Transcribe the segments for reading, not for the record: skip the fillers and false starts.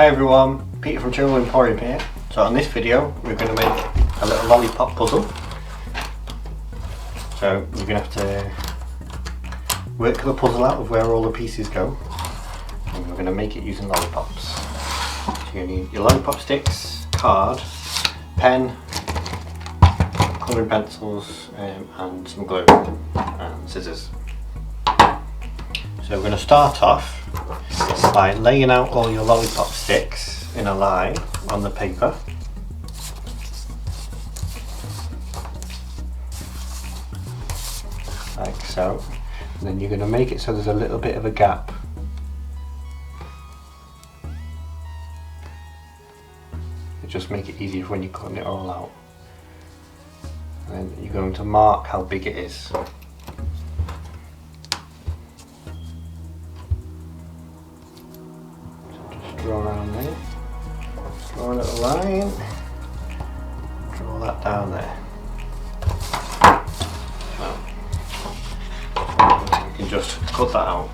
Hi everyone, Peter from Children Emporium here. So on this video we're going to make a little lollipop puzzle. So we're going to have to work the puzzle out of where all the pieces go, and we're going to make it using lollipops. So you need your lollipop sticks, card, pen, colouring pencils and some glue and scissors. So we're going to start off by laying out all your lollipop sticks in a line on the paper. Like so. And then you're going to make it so there's a little bit of a gap. It just make it easier when you're cutting it all out. And then you're going to mark how big it is. Draw around there, draw a little line, draw that down there. So you can just cut that out.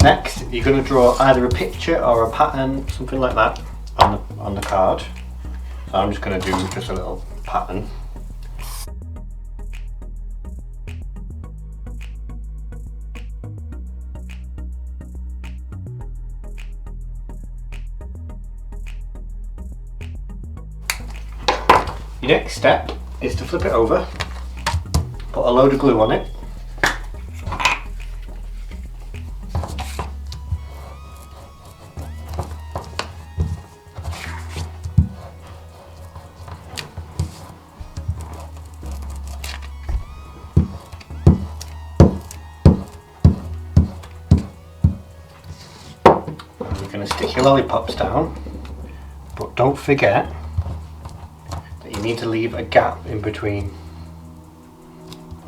Next, you're going to draw either a picture or a pattern, something like that, on the card. So I'm just going to do just a little pattern. Your next step is to flip it over, put a load of glue on it. You're going to stick your lollipops down, but don't forget that you need to leave a gap in between,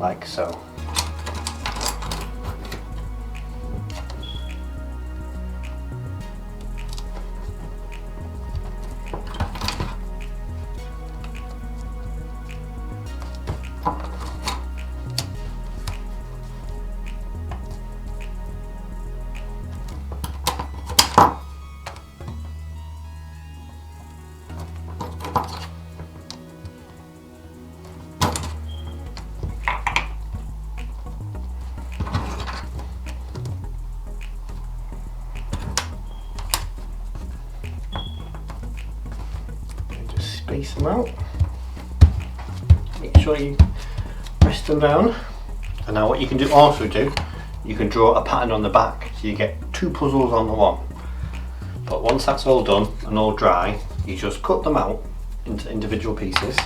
like so. Space them out. Make sure you rest them down. And now what you can also do, you can draw a pattern on the back, so you get two puzzles on the one. But once that's all done and all dry, you just cut them out into individual pieces,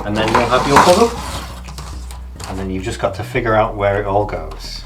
and then you'll have your puzzle. And then you've just got to figure out where it all goes.